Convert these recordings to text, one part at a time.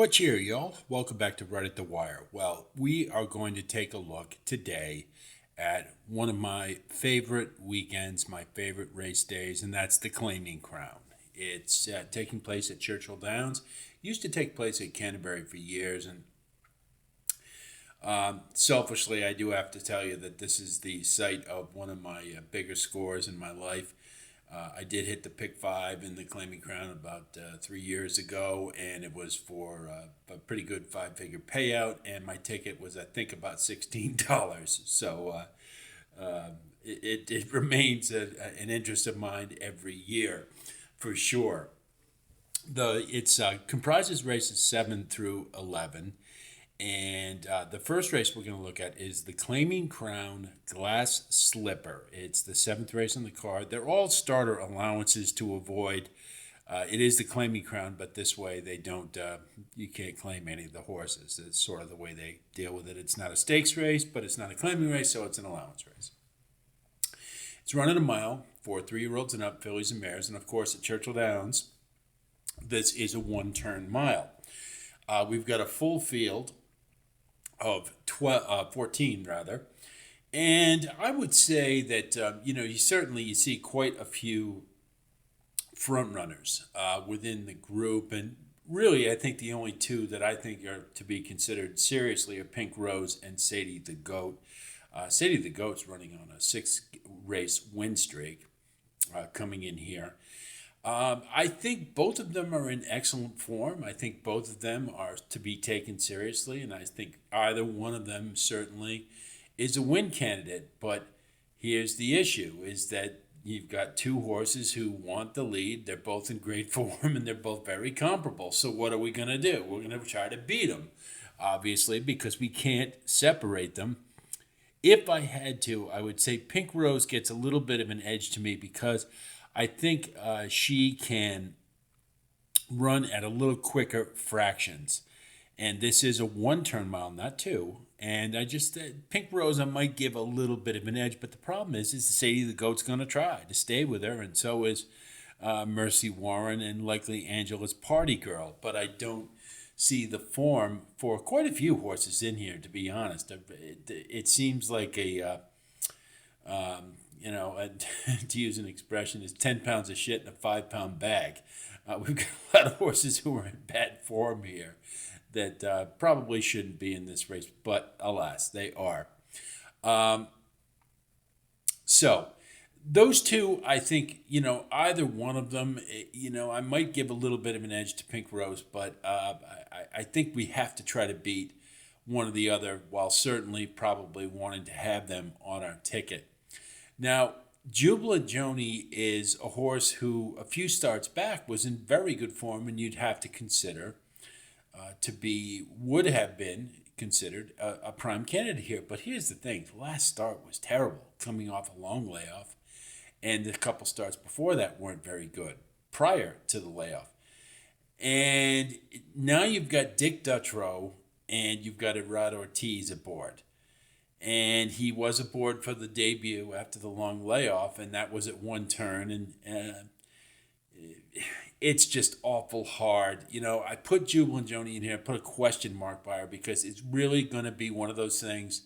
What cheer, y'all? Welcome back to Right at the Wire. Well, we are going to take a look today at one of my favorite weekends, my favorite race days, and that's the Claiming Crown. It's taking place at Churchill Downs. Used to take place at Canterbury for years, and selfishly, I do have to tell you that this is the site of one of my bigger scores in my life. I did hit the pick five in the Claiming Crown about 3 years ago, and it was for a pretty good five-figure payout. And my ticket was, I think, about $16. So it remains an interest of mine every year, for sure. It's comprises races 7 through 11, and the first race we're going to look at is the Claiming Crown Glass Slipper. It's the seventh race on the card. They're all starter allowances to avoid. It is the Claiming Crown, but this way they don't. You can't claim any of the horses. It's sort of the way they deal with it. It's not a stakes race, but it's not a claiming race, so it's an allowance race. It's running a mile for 3-year-olds and up, fillies and mares, and of course at Churchill Downs, this is a one-turn mile. We've got a full field of 14 rather, and I would say that you see quite a few front runners within the group, and really I think the only two that I think are to be considered seriously are Pink Rose and Sadie the Goat. Sadie the Goat's running on a 6-race win streak coming in here. I think both of them are in excellent form. I think both of them are to be taken seriously, and I think either one of them certainly is a win candidate. But here's the issue, is that you've got two horses who want the lead. They're both in great form, and they're both very comparable. So what are we going to do? We're going to try to beat them, obviously, because we can't separate them. If I had to, I would say Pink Rose gets a little bit of an edge to me because I think she can run at a little quicker fractions. And this is a one-turn mile, not two. And I just, Pink Rose, I might give a little bit of an edge. But the problem is Sadie the Goat's going to try to stay with her. And so is Mercy Warren and likely Angela's Party Girl. But I don't see the form for quite a few horses in here, to be honest. It seems like to use an expression, is 10 pounds of shit in a 5-pound bag. We've got a lot of horses who are in bad form here that probably shouldn't be in this race, but alas, they are. So those two, I think, either one of them, I might give a little bit of an edge to Pink Rose, but I think we have to try to beat one or the other while certainly probably wanting to have them on our ticket. Now, Jubilant Joni is a horse who a few starts back was in very good form, and you'd have to consider would have been considered a prime candidate here. But here's the thing, the last start was terrible, coming off a long layoff, and the couple starts before that weren't very good prior to the layoff. And now you've got Dick Dutrow and you've got Rod Ortiz aboard. And he was aboard for the debut after the long layoff, and that was at one turn. And it's just awful hard. I put Jubilant Joni in here, I put a question mark by her because it's really going to be one of those things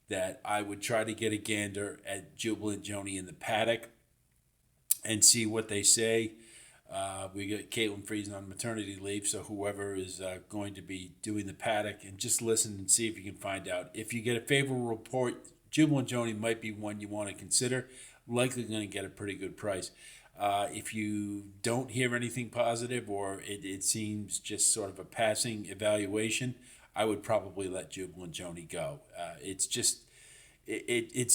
that I would try to get a gander at Jubilant Joni in the paddock and see what they say. We got Caitlin Friesen on maternity leave, so whoever is going to be doing the paddock, and just listen and see if you can find out. If you get a favorable report, Jubilant Joni might be one you want to consider. Likely going to get a pretty good price. If you don't hear anything positive, or it seems just sort of a passing evaluation, I would probably let Jubilant Joni go. It's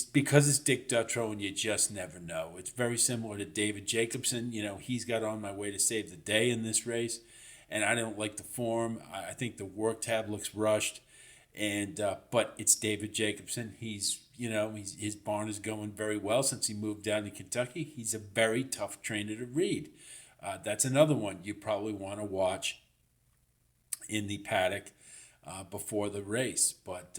because it's Dick Dutrow, and you just never know. It's very similar to David Jacobson. He's got on my way to save the day in this race, and I don't like the form. I think the work tab looks rushed, and but it's David Jacobson. His barn is going very well since he moved down to Kentucky. He's a very tough trainer to read. That's another one you probably want to watch in the paddock before the race, but.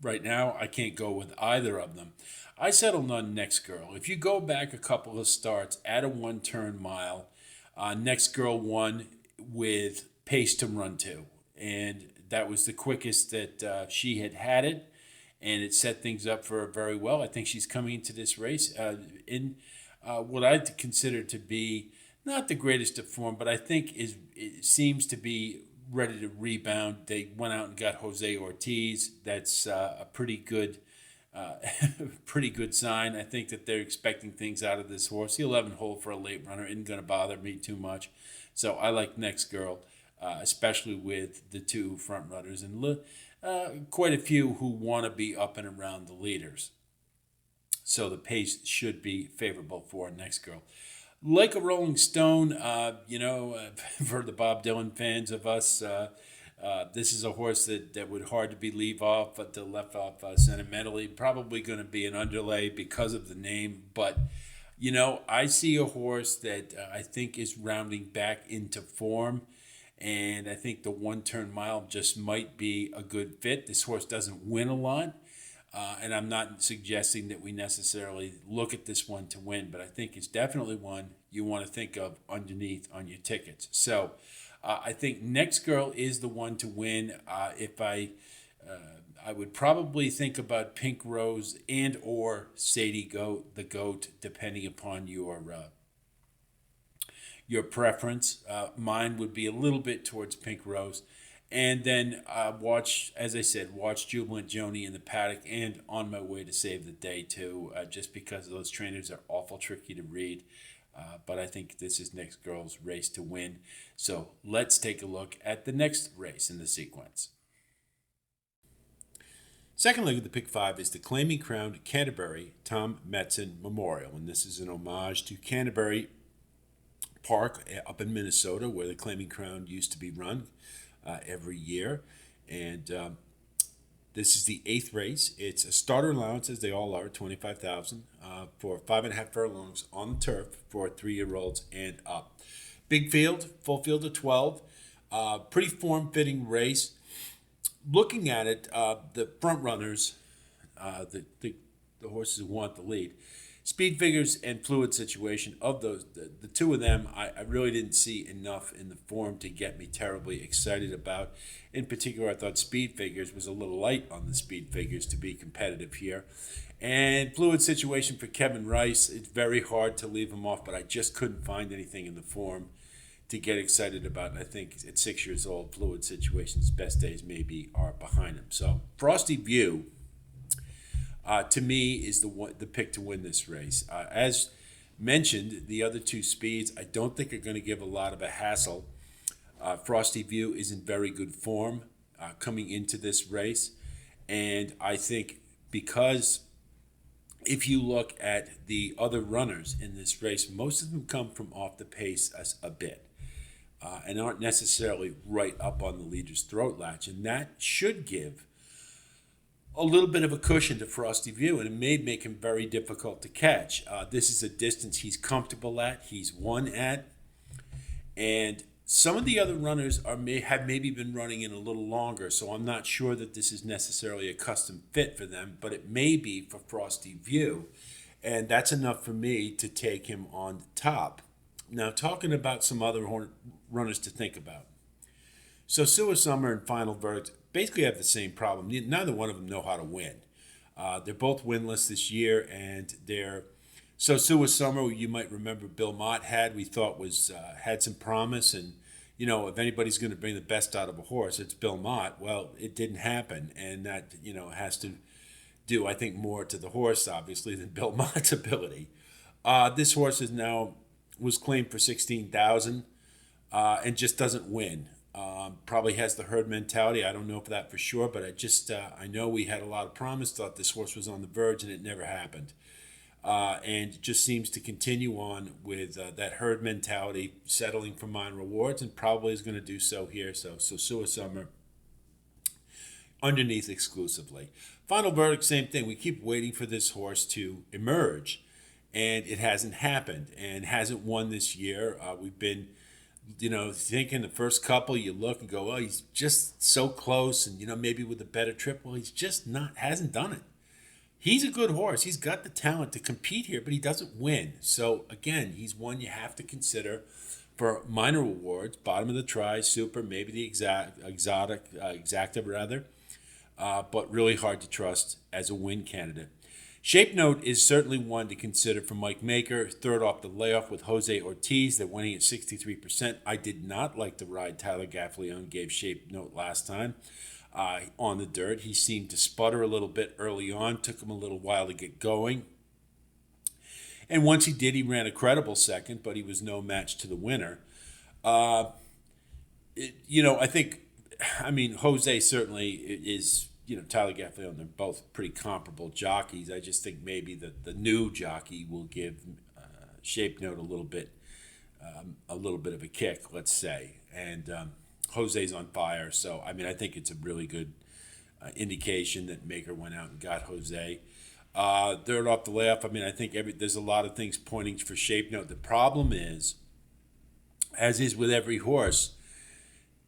Right now, I can't go with either of them. I settled on Next Girl. If you go back a couple of starts at a one-turn mile, Next Girl won with pace to run to. and that was the quickest that she had it, and it set things up for her very well. I think she's coming into this race in what I consider to be not the greatest of form, but I think it seems to be ready to rebound. They went out and got Jose Ortiz. That's a pretty good. Pretty good sign. I think that they're expecting things out of this horse. The 11 hole for a late runner isn't going to bother me too much. So I like Next Girl, especially with the two front runners and quite a few who want to be up and around the leaders. So the pace should be favorable for Next Girl. Like a Rolling Stone, for the Bob Dylan fans of us, this is a horse that would hard to believe off, but to left off sentimentally. Probably going to be an underlay because of the name, but I see a horse that I think is rounding back into form, and I think the 1 turn mile just might be a good fit. This horse doesn't win a lot, and I'm not suggesting that we necessarily look at this one to win, but I think it's definitely one you want to think of underneath on your tickets. So I think Next Girl is the one to win. If I would probably think about Pink Rose and or Sadie Goat, the Goat, depending upon your preference. Mine would be a little bit towards Pink Rose. And then as I said, watch Jubilant Joni in the paddock and On My Way to Save the Day too, just because those trainers are awful tricky to read. But I think this is Next Girl's race to win. So let's take a look at the next race in the sequence. Second leg of the Pick 5 is the claiming crowned Canterbury Tom Metzen Memorial. And this is an homage to Canterbury Park up in Minnesota, where the claiming crown used to be run every year. And this is the 8th race. It's a starter allowance, as they all are, $25,000 for 5.5 furlongs on the turf for 3-year-olds and up. Big field, full field of 12. Pretty form-fitting race. Looking at it, the front runners, the horses who want the lead, speed figures and fluid situation of those, the two of them, I really didn't see enough in the form to get me terribly excited about. In particular, I thought speed figures was a little light on the speed figures to be competitive here. And fluid situation for Kevin Rice, it's very hard to leave him off, but I just couldn't find anything in the form to get excited about. And I think at 6 years old, fluid situations, best days maybe are behind him. So Frosty View, to me, is the pick to win this race. As mentioned, the other two speeds I don't think are going to give a lot of a hassle. Frosty View is in very good form coming into this race. And I think because if you look at the other runners in this race, most of them come from off the pace a bit and aren't necessarily right up on the leader's throat latch. And that should give a little bit of a cushion to Frosty View, and it may make him very difficult to catch. This is a distance he's comfortable at, he's won at, and some of the other runners have maybe been running in a little longer, so I'm not sure that this is necessarily a custom fit for them, but it may be for Frosty View, and that's enough for me to take him on the top. Now, talking about some other runners to think about. So Sua Summer and Final Verdict basically have the same problem. Neither one of them know how to win. They're both winless this year, and so Sua Summer, you might remember Bill Mott we thought had some promise, and if anybody's going to bring the best out of a horse, it's Bill Mott. Well, it didn't happen, and that has to do, I think, more to the horse obviously than Bill Mott's ability. This horse was claimed for $16,000 and just doesn't win. Probably has the herd mentality. I don't know for that for sure, but I know we had a lot of promise, thought this horse was on the verge, and it never happened. And just seems to continue on with that herd mentality, settling for mine rewards, and probably is going to do so here. So Sua Summer underneath exclusively. Final Verdict, same thing. We keep waiting for this horse to emerge, and it hasn't happened, and hasn't won this year. We've been thinking the first couple, you look and go, oh, he's just so close, and maybe with a better trip. Well, he's just hasn't done it. He's a good horse. He's got the talent to compete here, but he doesn't win. So again, he's one you have to consider For minor awards, bottom of the try, super, maybe the exacta rather, but really hard to trust as a win candidate. Shape Note is certainly one to consider for Mike Maker. Third off the layoff with Jose Ortiz. They're winning at 63%. I did not like the ride Tyler Gaffalione gave Shape Note last time on the dirt. He seemed to sputter a little bit early on. Took him a little while to get going. And once he did, he ran a credible second, but he was no match to the winner. Uh, I think, Jose certainly is, Tyler Gaffalione, they're both pretty comparable jockeys. I just think maybe the new jockey will give Shape Note a little bit of a kick, let's say. And Jose's on fire, so I think it's a really good indication that Maker went out and got Jose. Third off the layoff, I think there's a lot of things pointing for Shape Note. The problem is, as is with every horse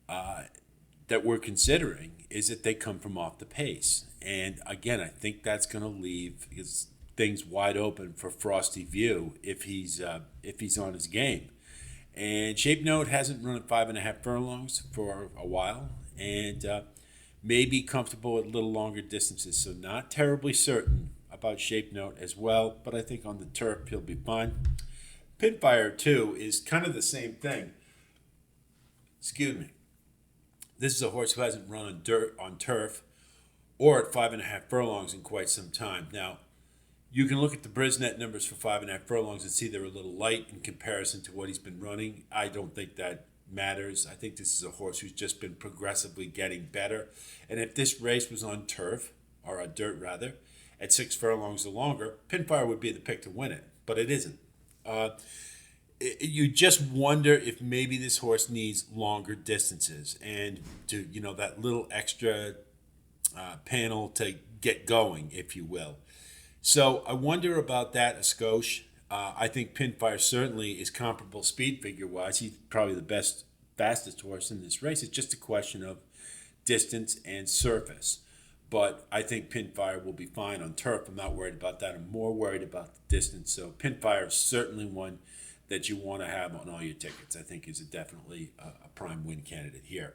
that we're considering, is that they come from off the pace. And again, I think that's going to leave things wide open for Frosty View if he's on his game. And Shape Note hasn't run at 5.5 furlongs for a while, and may be comfortable at a little longer distances. So not terribly certain about Shape Note as well, but I think on the turf he'll be fine. Pinfire too is kind of the same thing. Excuse me. This is a horse who hasn't run on turf or at 5.5 furlongs in quite some time. Now, you can look at the Brisnet numbers for 5.5 furlongs and see they're a little light in comparison to what he's been running. I don't think that matters. I think this is a horse who's just been progressively getting better. And if this race was on turf, or on dirt rather, at 6 furlongs or longer, Pinfire would be the pick to win it, but it isn't. You just wonder if maybe this horse needs longer distances and to that little extra panel to get going, if you will. So I wonder about that a skosh. I think Pinfire certainly is comparable speed figure wise. He's probably the fastest horse in this race. It's just a question of distance and surface. But I think Pinfire will be fine on turf. I'm not worried about that. I'm more worried about the distance. So Pinfire is certainly one that you want to have on all your tickets. I think is definitely a prime win candidate here.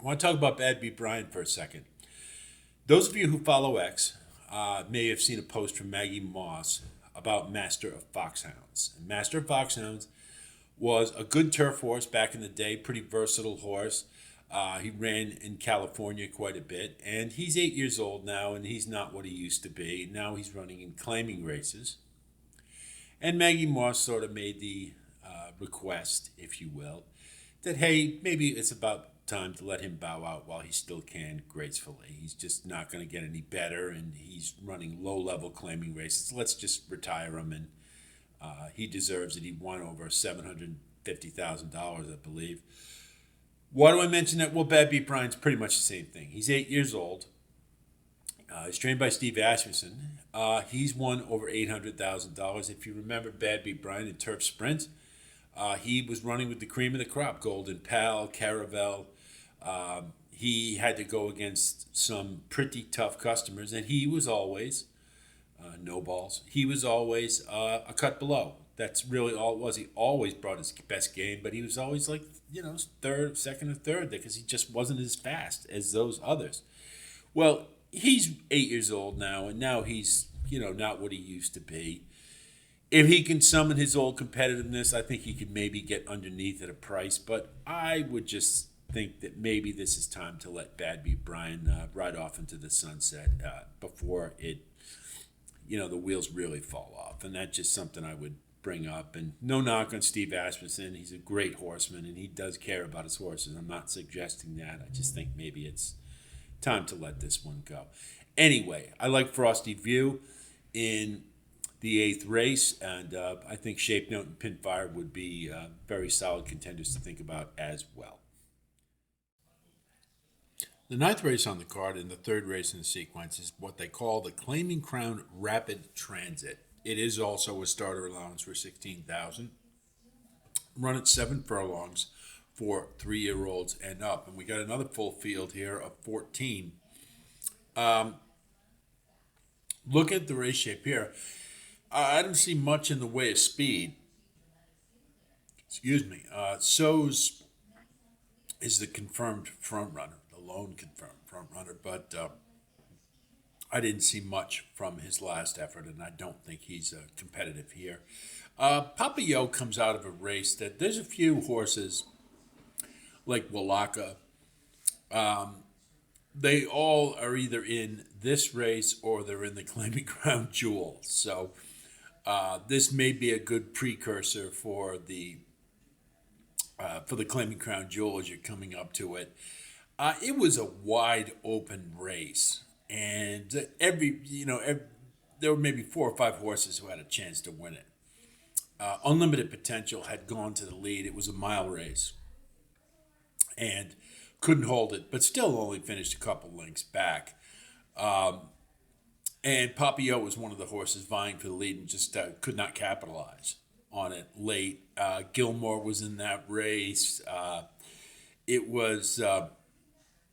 I want to talk about Bad Beat Brian for a second. Those of you who follow X may have seen a post from Maggie Moss about Master of Foxhounds. And Master of Foxhounds was a good turf horse back in the day, pretty versatile horse. He ran in California quite a bit, and he's 8 years old now, and he's not what he used to be. Now he's running in claiming races. And Maggie Moss sort of made the request, if you will, that, hey, maybe it's about time to let him bow out while he still can gracefully. He's just not going to get any better, and he's running low-level claiming races. Let's just retire him, and he deserves it. He won over $750,000, I believe. Why do I mention that? Well, Bad Beat Brian's pretty much the same thing. He's 8 years old. He's trained by Steve Asmussen. He's won over $800,000. If you remember Bad Beat Brian in Turf Sprint, he was running with the cream of the crop, Golden Pal, Caravel. He had to go against some pretty tough customers, and he was always, no balls, he was always a cut below. That's really all it was. He always brought his best game, but he was always like, second or third, because he just wasn't as fast as those others. Well, he's 8 years old now, and now he's, not what he used to be. If he can summon his old competitiveness, I think he could maybe get underneath at a price, but I would just think that maybe this is time to let Bad Beat Brian ride off into the sunset before it, the wheels really fall off. And that's just something I would bring up. And no knock on Steve Asmussen. He's a great horseman, and he does care about his horses. I'm not suggesting that. I just think maybe it's time to let this one go. Anyway, I like Frosty View in the 8th race, and I think Shape Note and Pinfire would be very solid contenders to think about as well. The 9th race on the card and the 3rd race in the sequence is what they call the Claiming Crown Rapid Transit. It is also a starter allowance for $16,000. Run at 7 furlongs for 3-year-olds and up. And we got another full field here of 14. Look at the race shape here. I don't see much in the way of speed. Excuse me. So's is the confirmed front runner, the lone confirmed front runner, but I didn't see much from his last effort, and I don't think he's competitive here. Papillot comes out of a race that there's a few horses like Walaka. They all are either in this race or they're in the Claiming Crown Jewel. So this may be a good precursor for the Claiming Crown Jewel as you're coming up to it. It was a wide open race, and there were maybe four or five horses who had a chance to win it. Unlimited Potential had gone to the lead. It was a mile race, and couldn't hold it, but still only finished a couple lengths back. And Papillot was one of the horses vying for the lead and just could not capitalize on it late. Gilmore was in that race. It was,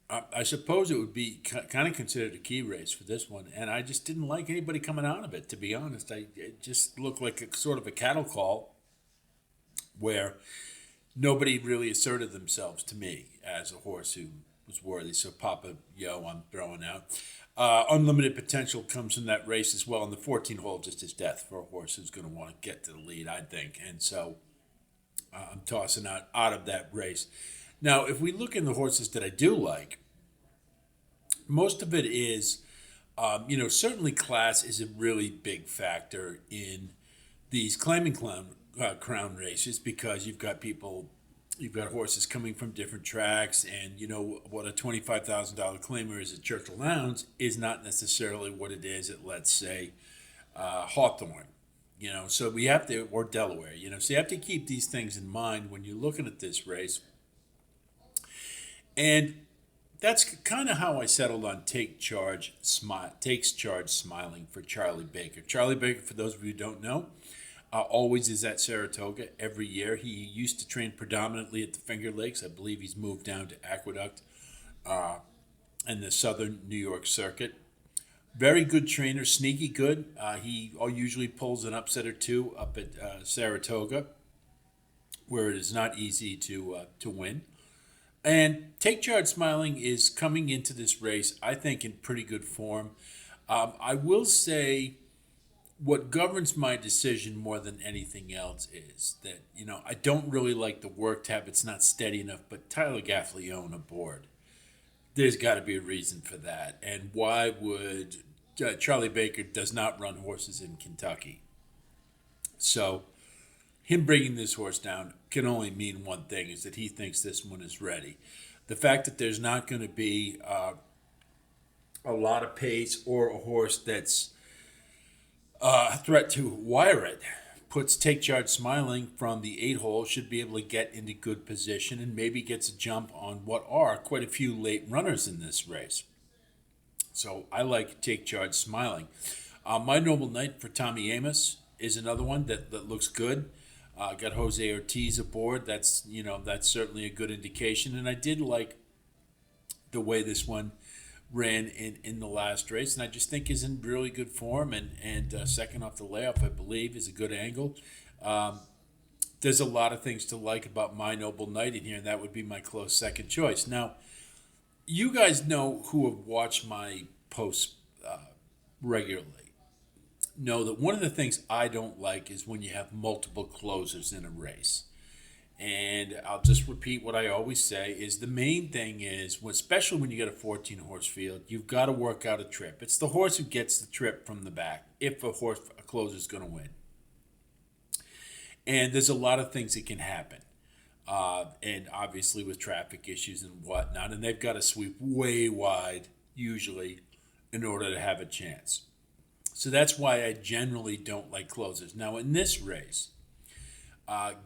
I suppose it would be kind of considered a key race for this one, and I just didn't like anybody coming out of it, to be honest. It just looked like a sort of a cattle call where nobody really asserted themselves to me as a horse who was worthy. So Papa Yo, I'm throwing out. Unlimited Potential comes in that race as well, and the 14 hole just is death for a horse who's going to want to get to the lead, I think. And so I'm tossing out of that race. Now, if we look in the horses that I do like, most of it is, certainly class is a really big factor in these Claiming Crown races because you've got horses coming from different tracks, and what a $25,000 claimer is at Churchill Downs is not necessarily what it is at, let's say, Hawthorne. So we have to, or Delaware. So you have to keep these things in mind when you're looking at this race, and that's kind of how I settled on Takes Charge Smiling for Charlie Baker. Charlie Baker, for those of you who don't know, always is at Saratoga every year. He used to train predominantly at the Finger Lakes. I believe he's moved down to Aqueduct and the Southern New York circuit. Very good trainer, sneaky good. He usually pulls an upset or two up at Saratoga, where it is not easy to win. And Takes Charge Smiling is coming into this race, I think, in pretty good form. I will say, what governs my decision more than anything else is that, I don't really like the work tab. It's not steady enough, but Tyler Gaffalione aboard. There's got to be a reason for that. And why would Charlie Baker does not run horses in Kentucky? So him bringing this horse down can only mean one thing, is that he thinks this one is ready. The fact that there's not going to be a lot of pace or a horse that's a threat to wire it puts Takes Charge Smiling from the 8 hole, should be able to get into good position and maybe gets a jump on what are quite a few late runners in this race. So I like Takes Charge Smiling. My Noble Knight for Tommy Amos is another one that looks good. Got Jose Ortiz aboard. That's certainly a good indication. And I did like the way this one ran in the last race, and I just think is in really good form. And second off the layoff, I believe, is a good angle. There's a lot of things to like about My Noble Knight in here, and that would be my close second choice. Now, you guys know, who have watched my posts regularly, know that one of the things I don't like is when you have multiple closers in a race. And I'll just repeat what I always say, is the main thing is, especially when you get a 14-horse field, you've got to work out a trip. It's the horse who gets the trip from the back if a closer is going to win. And there's a lot of things that can happen. And obviously with traffic issues and whatnot, and they've got to sweep way wide, usually, in order to have a chance. So that's why I generally don't like closers. Now, in this race,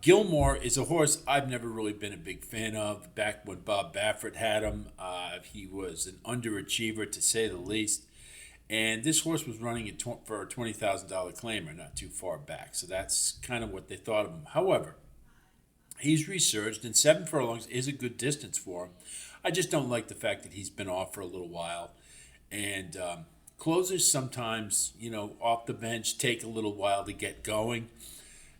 Gilmore is a horse I've never really been a big fan of. Back when Bob Baffert had him, he was an underachiever, to say the least. And this horse was running for a $20,000 claimer not too far back. So that's kind of what they thought of him. However, he's resurged, and 7 furlongs is a good distance for him. I just don't like the fact that he's been off for a little while. And closers sometimes, off the bench, take a little while to get going.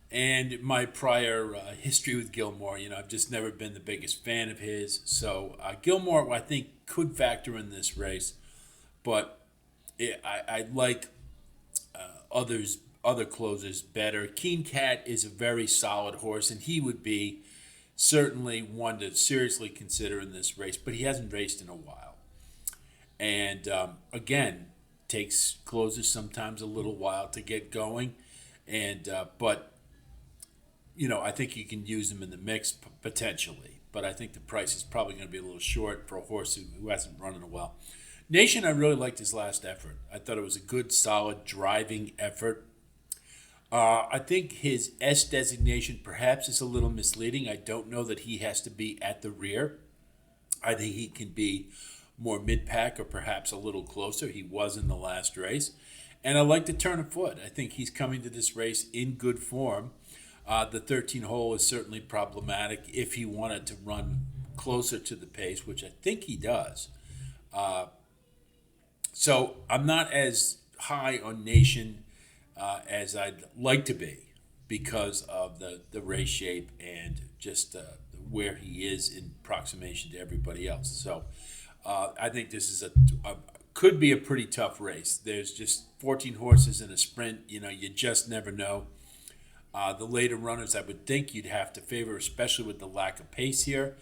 And my prior history with Gilmore, I've just never been the biggest fan of his. So Gilmore, I think, could factor in this race, but I like other closers better. Keen Cat is a very solid horse, and he would be certainly one to seriously consider in this race. But he hasn't raced in a while, and again, takes closers sometimes a little while to get going, and but I think you can use him in the mix potentially, but I think the price is probably going to be a little short for a horse who hasn't run in a while. Nation, I really liked his last effort. I thought it was a good, solid driving effort. I think his S designation perhaps is a little misleading. I don't know that he has to be at the rear. I think he can be more mid pack or perhaps a little closer. He was in the last race. And I like the turn of foot. I think he's coming to this race in good form. The 13 hole is certainly problematic if he wanted to run closer to the pace, which I think he does. So I'm not as high on Nation as I'd like to be because of the race shape and just where he is in approximation to everybody else. So I think this is could be a pretty tough race. There's just 14 horses in a sprint. You just never know. The later runners, I would think you'd have to favor, especially with the lack of pace here.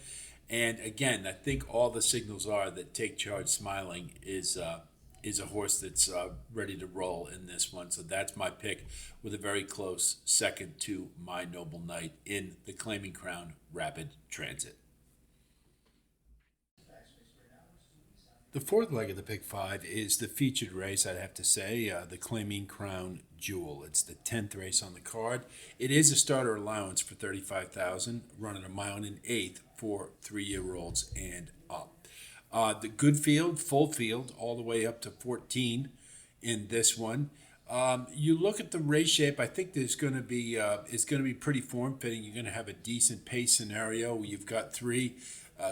And again, I think all the signals are that Take Charge Smiling is a horse that's ready to roll in this one. So that's my pick, with a very close second to My Noble Knight in the Claiming Crown Rapid Transit. The fourth leg of the Pick Five is the featured race, I'd have to say, the Claiming Crown Jewel. It's the 10th race on the card. It is a starter allowance for $35,000, running a mile and an eighth for 3-year-olds and up. The good field, full field, all the way up to 14 in this one. You look at the race shape. I think there's going to be it's going to be pretty form fitting. You're going to have a decent pace scenario. You've got three,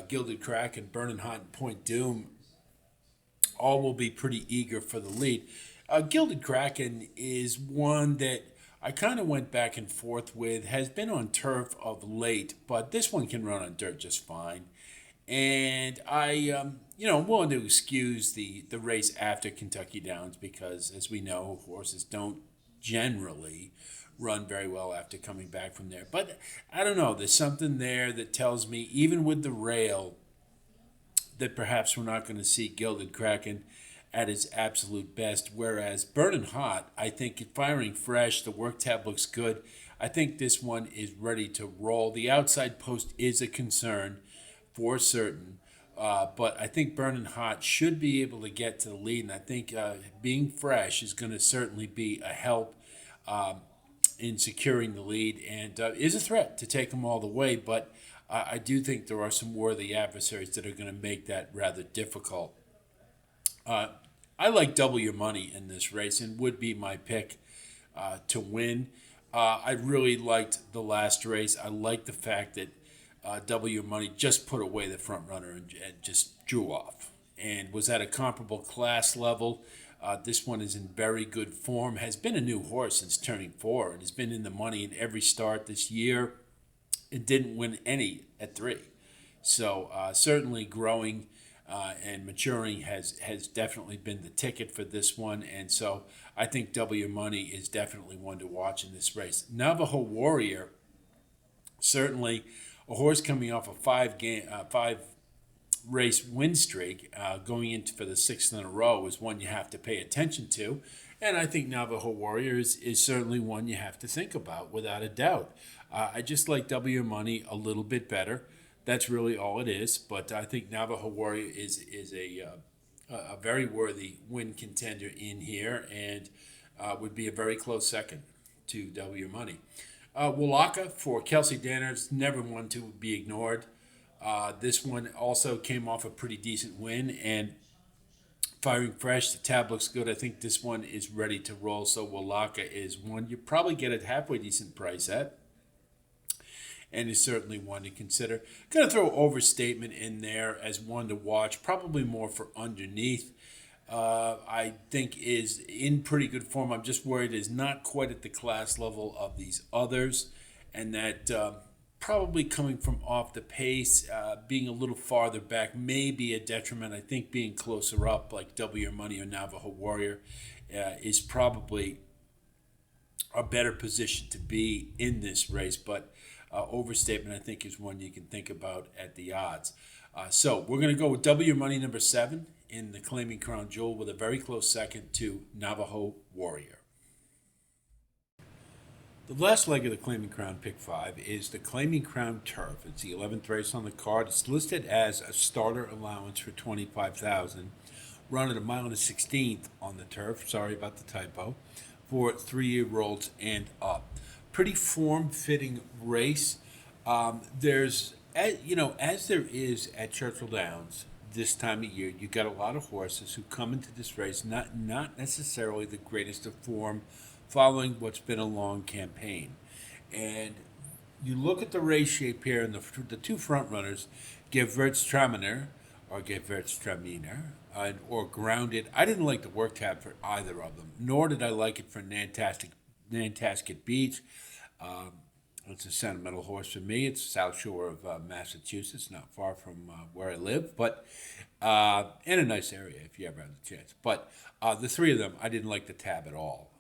Gilded Crack and Burning Hot and Point Doom. All will be pretty eager for the lead. Gilded Kraken is one that I kind of went back and forth with, has been on turf of late, but this one can run on dirt just fine. And I'm willing to excuse the race after Kentucky Downs because, as we know, horses don't generally run very well after coming back from there. But I don't know, there's something there that tells me, even with the rail, that perhaps we're not going to see Gilded Kraken at its absolute best. Whereas Burning Hot, I think firing fresh, the work tab looks good. I think this one is ready to roll. The outside post is a concern for certain, but I think Burning Hot should be able to get to the lead, and I think being fresh is going to certainly be a help in securing the lead, and is a threat to take them all the way, but I do think there are some worthy adversaries that are going to make that rather difficult. I like double your money in this race and would be my pick to win. I really liked the last race. I like the fact that double your money just put away the front runner and just drew off and was at a comparable class level. This one is in very good form, has been a new horse since turning 4, and has been in the money in every start this year. It didn't win any at 3. So certainly growing and maturing has definitely been the ticket for this one. And so I think W Money is definitely one to watch in this race. Navajo Warrior, certainly a horse coming off a 5 race win streak, going into for the 6th in a row, is one you have to pay attention to. And I think Navajo Warrior is certainly one you have to think about, without a doubt. I just like W Money a little bit better. That's really all it is. But I think Navajo Warrior is a very worthy win contender in here, and would be a very close second to W Money. Walaka for Kelsey Danner's, never one to be ignored. This one also came off a pretty decent win, and firing fresh, the tab looks good. I think this one is ready to roll, so Walaka is one you probably get a halfway decent price at, and is certainly one to consider. Going to throw Overstatement in there as one to watch, probably more for underneath. I think is in pretty good form. I'm just worried is not quite at the class level of these others, and that probably coming from off the pace, being a little farther back may be a detriment. I think being closer up, like W Your Money or Navajo Warrior, is probably a better position to be in this race. But overstatement, I think, is one you can think about at the odds. So we're going to go with W Your Money number 7 in the Claiming Crown Jewel with a very close second to Navajo Warrior. The last leg of the Claiming Crown Pick 5 is the Claiming Crown Turf. It's the 11th race on the card. It's listed as a starter allowance for 25,000. Run at a mile and a 16th on the turf. Sorry about the typo. For 3-year-olds and up. Pretty form-fitting race. There's, as there is at Churchill Downs this time of year, you got a lot of horses who come into this race not necessarily the greatest of form, following what's been a long campaign. And you look at the race shape here, and the two front runners, Gewürztraminer or Gewürztraminer, or Grounded. I didn't like the work tab for either of them, nor did I like it for Nantasket Beach. It's a sentimental horse for me. It's South Shore of Massachusetts, not far from where I live, but in a nice area if you ever have the chance. But the three of them, I didn't like the tab at all.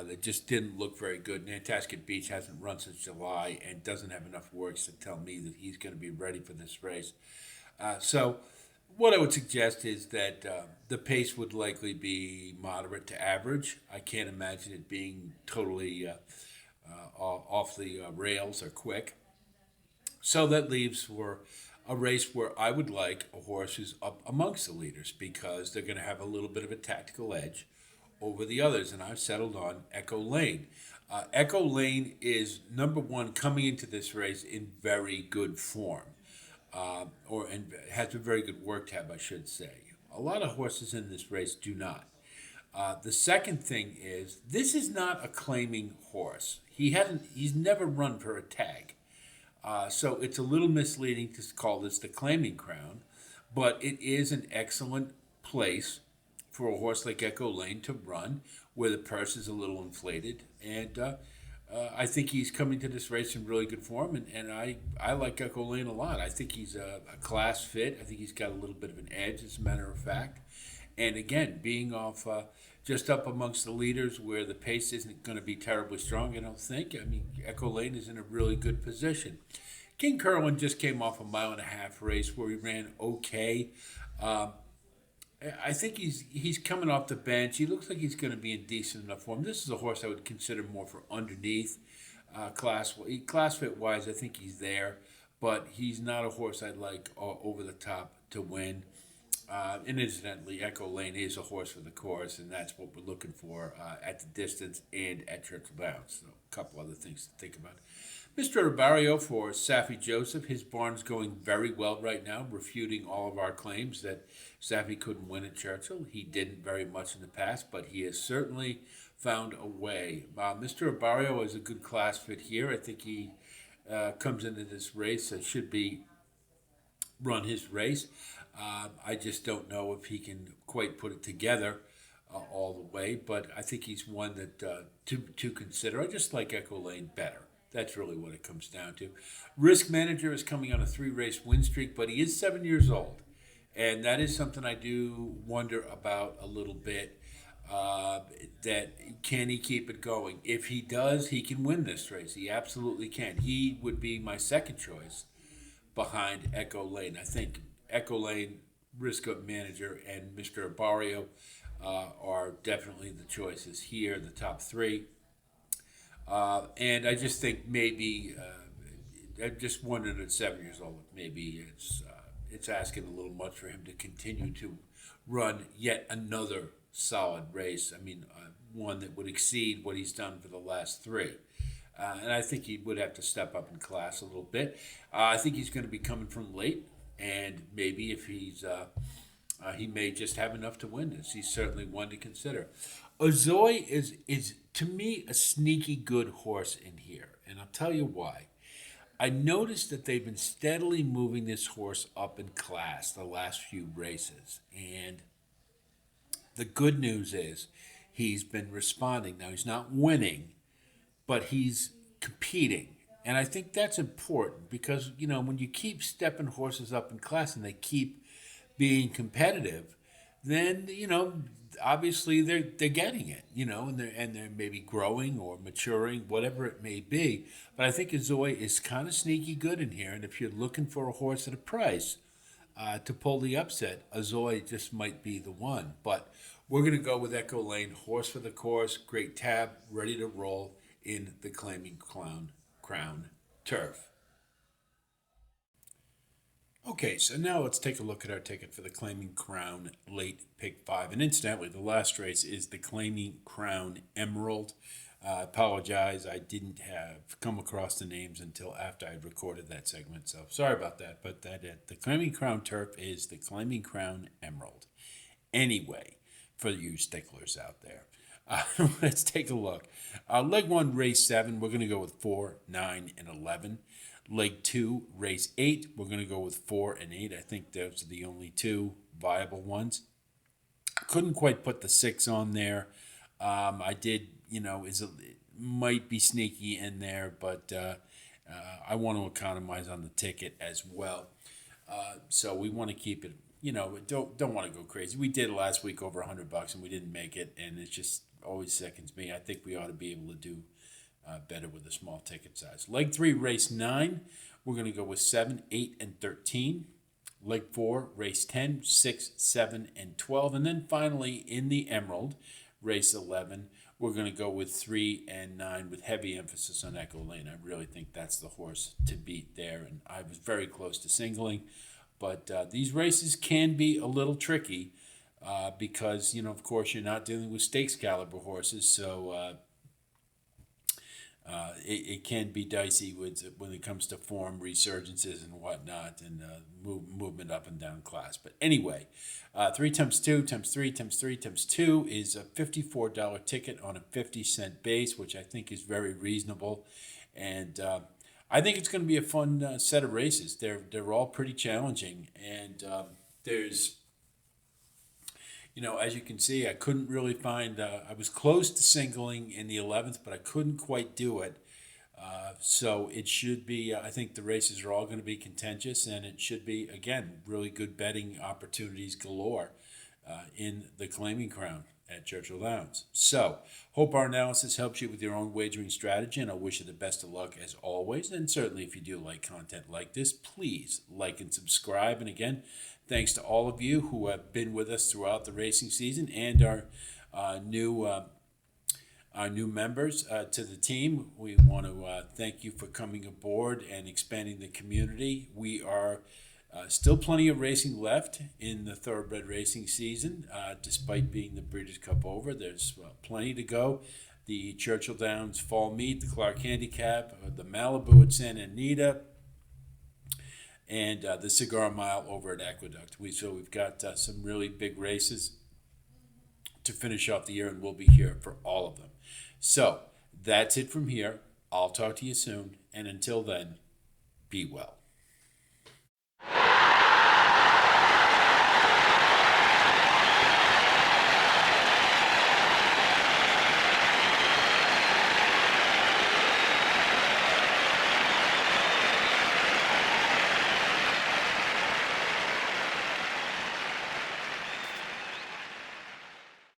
They just didn't look very good. Nantasket Beach hasn't run since July and doesn't have enough works to tell me that he's going to be ready for this race. So what I would suggest is that the pace would likely be moderate to average. I can't imagine it being totally off the rails or quick. So that leaves for a race where I would like a horse who's up amongst the leaders because they're going to have a little bit of a tactical edge over the others, and I've settled on Echo Lane. Echo Lane is number one coming into this race in very good form, and has a very good work tab, I should say. A lot of horses in this race do not. The second thing is this is not a claiming horse. He's never run for a tag. So it's a little misleading to call this the Claiming Crown, but it is an excellent place for a horse like Echo Lane to run, where the purse is a little inflated. And I think he's coming to this race in really good form, and I like Echo Lane a lot. I think he's a class fit. I think he's got a little bit of an edge, as a matter of fact. And again, being off just up amongst the leaders where the pace isn't going to be terribly strong, I don't think. I mean, Echo Lane is in a really good position. King Curlin just came off a 1.5-mile race where he ran okay. I think he's coming off the bench. He looks like he's going to be in decent enough form. This is a horse I would consider more for underneath class fit wise. I think he's there, but he's not a horse I'd like over the top to win. And incidentally, Echo Lane is a horse for the course, and that's what we're looking for at the distance and at Churchill Downs. So a couple other things to think about. Mr. Barrio for Safi Joseph. His barn's going very well right now, refuting all of our claims that Safi couldn't win at Churchill. He didn't very much in the past, but he has certainly found a way. Mr. Barrio is a good class fit here. I think he comes into this race and should be run his race. I just don't know if he can quite put it together all the way, but I think he's one that to consider. I just like Echo Lane better. That's really what it comes down to. Risk Manager is coming on a 3-race win streak, but he is 7 years old, and that is something I do wonder about a little bit. That can he keep it going? If he does, he can win this race. He absolutely can. He would be my second choice behind Echo Lane. I think Echo Lane, Risk Manager, and Mr. Barrio are definitely the choices here, the top three. And I just think maybe, I'm just wondering at 7 years old, maybe it's asking a little much for him to continue to run yet another solid race. I mean, one that would exceed what he's done for the last three. And I think he would have to step up in class a little bit. I think he's going to be coming from late, and maybe if he may just have enough to win this. He's certainly one to consider. Ozoi is to me a sneaky good horse in here, and I'll tell you why. I noticed that they've been steadily moving this horse up in class the last few races, and The good news is he's been responding. Now, he's not winning, but he's competing. And I think that's important because, when you keep stepping horses up in class and they keep being competitive, then, obviously they're getting it, and they're maybe growing or maturing, whatever it may be. But I think Azoy is kind of sneaky good in here. And if you're looking for a horse at a price, to pull the upset, Azoy just might be the one. But we're going to go with Echo Lane, horse for the course, great tab, ready to roll in the Claiming Crown turf. Okay, so now let's take a look at our ticket for the Claiming Crown late pick five. And incidentally, the last race is the Claiming Crown Emerald. I apologize, I didn't have come across the names until after I recorded that segment, so sorry about that. But the Claiming Crown turf is the Claiming Crown Emerald. Anyway, for you sticklers out there, let's take a look. Leg 1, race 7, we're going to go with 4, 9, and 11. Leg 2, race 8, we're going to go with 4 and 8. I think those are the only two viable ones. Couldn't quite put the 6 on there. I did, it might be sneaky in there, but I want to economize on the ticket as well. So we want to keep it, don't want to go crazy. We did last week over $100 and we didn't make it, and it just always seconds me. I think we ought to be able to do better with a small ticket size. Leg 3, race 9, we're going to go with 7, 8, and 13. Leg 4, race 10, 6, 7, and 12. And then finally, in the Emerald, race 11, we're going to go with 3 and 9 with heavy emphasis on Echo Lane. I really think that's the horse to beat there, and I was very close to singling. But these races can be a little tricky because, of course, you're not dealing with stakes caliber horses, so it can be dicey when it comes to form resurgences and whatnot, and movement up and down class. But anyway, 3 times 2 times 3 times 3 times 2 is a $54 ticket on a 50-cent base, which I think is very reasonable. And I think it's going to be a fun set of races. They're all pretty challenging, and there's, as you can see, I couldn't really find. I was close to singling in the 11th, but I couldn't quite do it. So it should be. I think the races are all going to be contentious, and it should be, again, really good betting opportunities galore in the Claiming Crown at Churchill Downs. So, hope our analysis helps you with your own wagering strategy, and I wish you the best of luck as always. And certainly, if you do like content like this, please like and subscribe. And again, thanks to all of you who have been with us throughout the racing season and our new members to the team. We want to thank you for coming aboard and expanding the community. We are still plenty of racing left in the thoroughbred racing season, despite being the Breeders' Cup over. There's plenty to go. The Churchill Downs Fall Meet, the Clark Handicap, the Malibu at Santa Anita, and the Cigar Mile over at Aqueduct. We've got some really big races to finish off the year, and we'll be here for all of them. So that's it from here. I'll talk to you soon, and until then, be well.